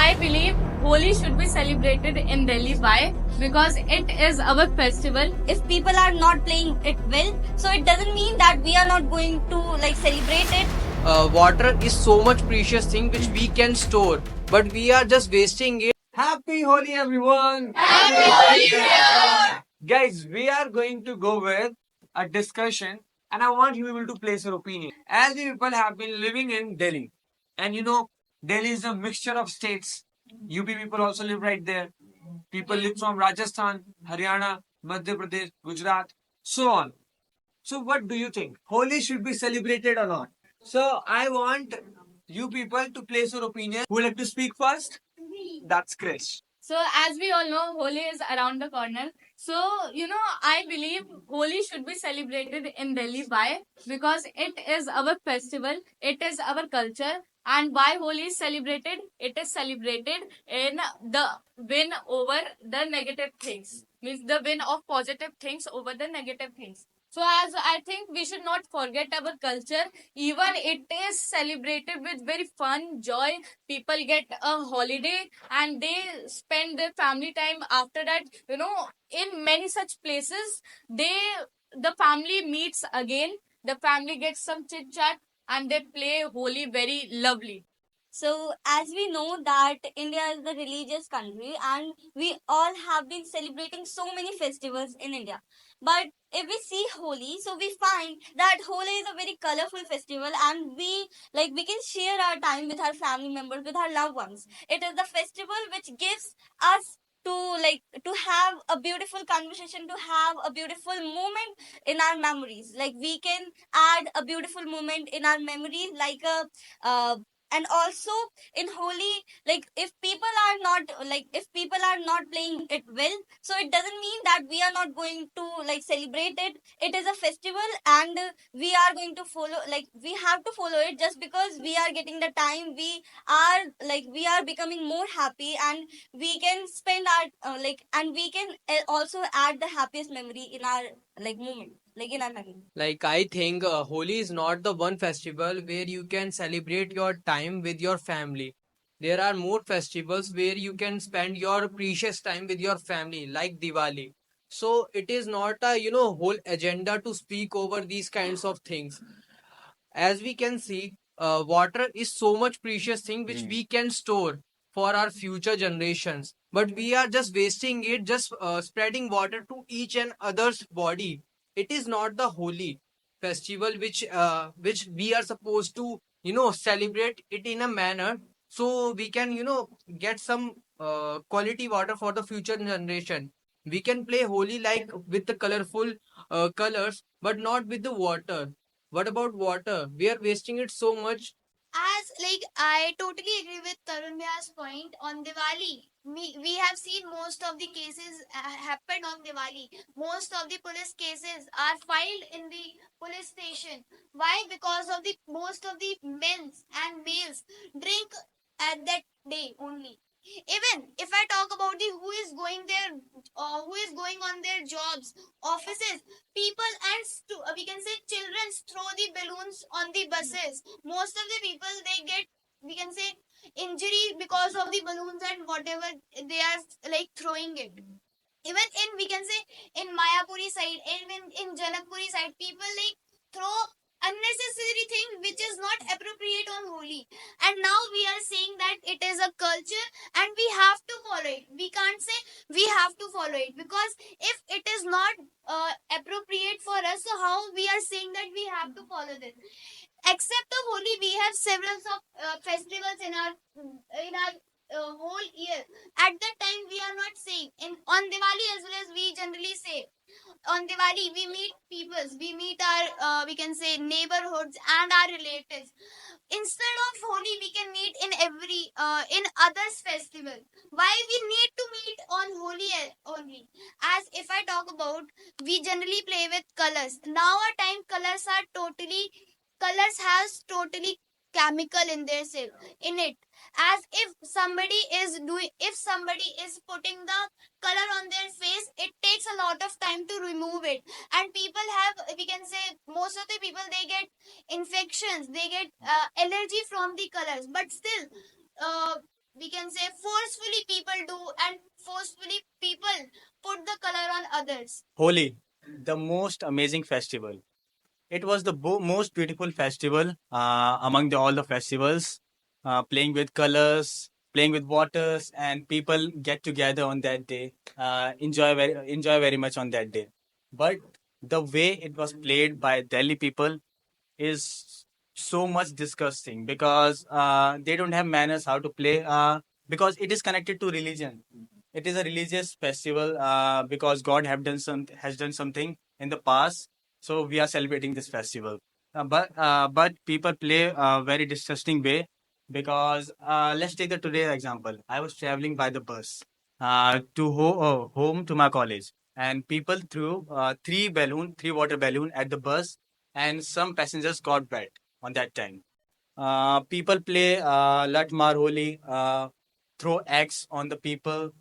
I believe Holi should be celebrated in Delhi. Why? Because it is our festival. If people are not playing it well, so it doesn't mean that we are not going to celebrate it. Water is so much precious thing which we can store, but we are just wasting it. Happy Holi, everyone! Guys, we are going to go with a discussion, and I want you people to place your opinion. As you people have been living in Delhi, and you know, Delhi is a mixture of states. UP people also live right there. People live from Rajasthan, Haryana, Madhya Pradesh, Gujarat, so on. So, what do you think? Holi should be celebrated or not? So, I want you people to place your opinion. Who would like to speak first? That's Chris. So, as we all know, Holi is around the corner. So, I believe Holi should be celebrated in Delhi. Why? Because it is our festival, it is our culture. And why Holi is celebrated? It is celebrated in the win over the negative things, means the win of positive things over the negative things. So, as I think we should not forget our culture, even it is celebrated with very fun, joy. People get a holiday and they spend their family time after that. In many such places, the family meets again. The family gets some chit chat and they play Holi very lovely. So, as we know that India is the religious country and we all have been celebrating so many festivals in India. But if we see Holi, so we find that Holi is a very colorful festival and we can share our time with our family members, with our loved ones. It is the festival which gives us to have a beautiful conversation, to have a beautiful moment in our memories. Like we can add a beautiful moment in our memories, and also in Holi, if people are not playing it well, so it doesn't mean that we are not going to celebrate it. It is a festival and we are going to follow, we have to follow it. Just because we are getting the time, we are becoming more happy, and we can spend our and we can also add the happiest memory in our moment, in our memory. Like, I think Holi is not the one festival where you can celebrate your time with your family. There are more festivals where you can spend your precious time with your family, like Diwali. So it is not a whole agenda to speak over these kinds of things. As we can see, water is so much precious thing which we can store for our future generations, but we are just wasting it, just spreading water to each and other's body. It is not the holy festival which we are supposed to celebrate it in a manner, so we can get some quality water for the future generation. We can play holy like with the colorful colors, but not with the water. What about water? We are wasting it so much. As I totally agree with Tarun Bhaiya's point on Diwali. We have seen most of the cases happened on Diwali. Most of the police cases are filed in the police station. Why? Because of the most of the men and males drink at that day only. Even if I talk about the who is going there, who is going on their jobs, offices, people and we can say children throw the balloons on the buses. Most of the people they get, we can say, injury because of the balloons and whatever they are throwing it. Even in, we can say, in Mayapuri side, even in Janakpuri side, people throw unnecessary thing which is not appropriate on Holi. And now we are saying that it is a culture and we have to follow it. We can't say we have to follow it, because if it is not appropriate for us, so how we are saying that we have to follow this? Except of Holi, we have several of festivals in our whole year. At that time, we are not saying. On Diwali as well as we generally say, on Diwali we meet peoples, we meet our we can say neighborhoods and our relatives. Instead of Holi, we can meet in every in others festival. Why we need to meet on Holi only? As if I talk about, we generally play with colors. Now our time colors has totally chemical in their self in it. As if somebody is putting the color on their face, it takes a lot of time to remove it. And people have, we can say, most of the people they get infections, they get allergy from the colors. But still, uh, we can say forcefully people do, and forcefully people put the color on others. Holi, the most amazing festival. It was the most beautiful festival among all the festivals. Playing with colors, playing with waters, and people get together on that day. Enjoy very much on that day. But the way it was played by Delhi people is so much disgusting because they don't have manners how to play. Because it is connected to religion. It is a religious festival because God have done has done something in the past, so we are celebrating this festival. But people play a very disgusting way because let's take the today example. I was traveling by the bus home to my college, and people threw three water balloon at the bus, and some passengers got wet on that time. People play Lat Mar Holi, throw eggs on the people,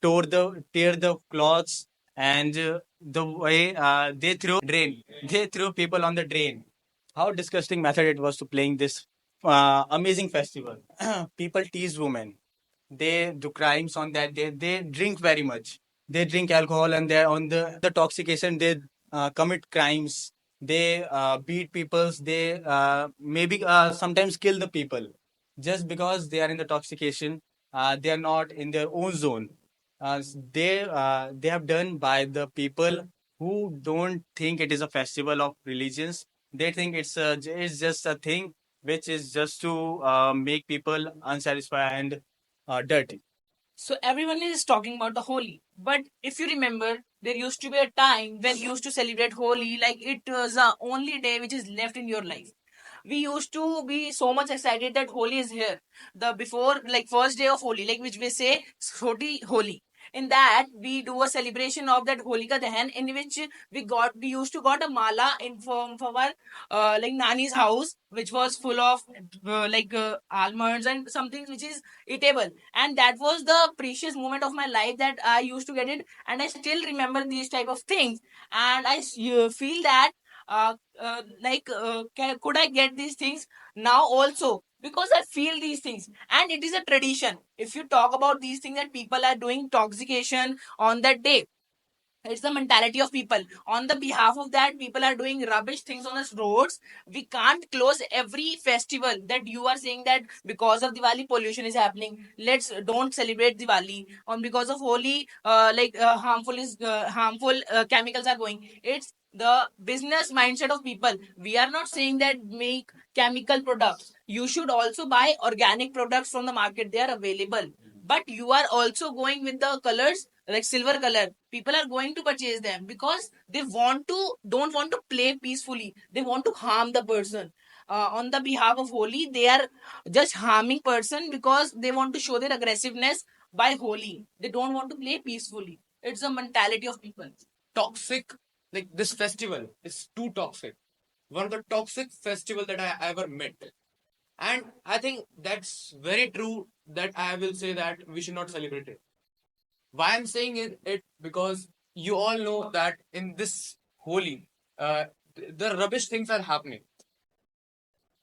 tear the clothes, and the way they threw people on the drain. How disgusting method it was to playing this amazing festival. People tease women. They do crimes on that day. They drink very much. They drink alcohol, and they're on the intoxication. They commit crimes. They beat people. They maybe sometimes kill the people just because they are in the intoxication. They are not in their own zone. They have done by the people who don't think it is a festival of religions. They think it's just a thing which is just to make people unsatisfied and dirty. So everyone is talking about the Holi. But if you remember, there used to be a time when you used to celebrate Holi like it was the only day which is left in your life. We used to be so much excited that Holi is here. The before like first day of Holi, like which we say Choti Holi. In that we do a celebration of that Holika Dahan in which we used to got a mala in from our like Nani's house which was full of almonds and something which is eatable, and that was the precious moment of my life that I used to get it, and I still remember these type of things, and feel that could I get these things now also because I feel these things, and it is a tradition. If you talk about these things that people are doing intoxication on that day, it's the mentality of people. On the behalf of that, people are doing rubbish things on the roads. We can't close every festival that you are saying that because of Diwali pollution is happening. Let's don't celebrate Diwali. On because of Holi, harmful chemicals are going. It's the business mindset of people. We are not saying that make chemical products. You should also buy organic products from the market. They are available. But you are also going with the colors like silver color. People are going to purchase them because they don't want to play peacefully. They want to harm the person. On the behalf of Holi, they are just harming person because they want to show their aggressiveness by Holi. They don't want to play peacefully. It's the mentality of people. Toxic, like this festival is too toxic. One of the toxic festival that I ever met. And I think that's very true that I will say that we should not celebrate it. Why I'm saying it because you all know that in this Holi, the rubbish things are happening.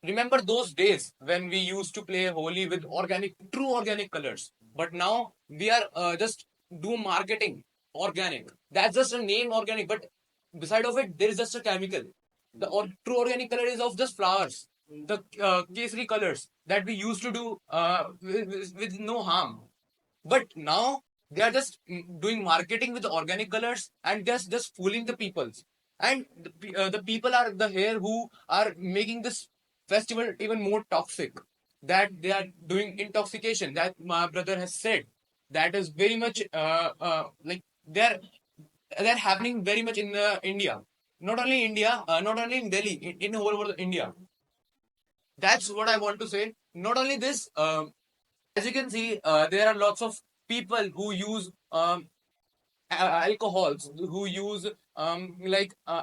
Remember those days when we used to play Holi with true organic colors, but now we are just do marketing organic. That's just a name organic, but beside of it there is just a chemical. The true organic color is of just flowers. The kesari colors that we used to do with no harm, but now they are just doing marketing with organic colors and just fooling the people. And the people are the here who are making this festival even more toxic. That they are doing intoxication. That my brother has said. That is very much like they're happening very much in India. Not only India, not only in Delhi, in whole over India. That's what I want to say. Not only this, as you can see, there are lots of people who use alcohols, who use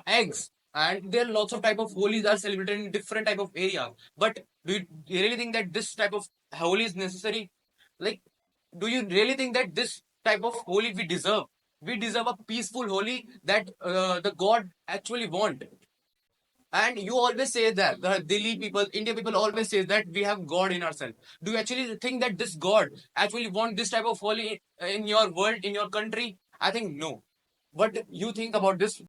eggs, and there are lots of type of holies are celebrated in different type of areas. But do you really think that this type of holi is necessary? Like, do you really think that this type of holi we deserve? We deserve a peaceful holi that the God actually want. And you always say that the Delhi people, India people always say that we have God in ourselves. Do you actually think that this God actually want this type of Holi in your world, in your country? I think no. What you think about this?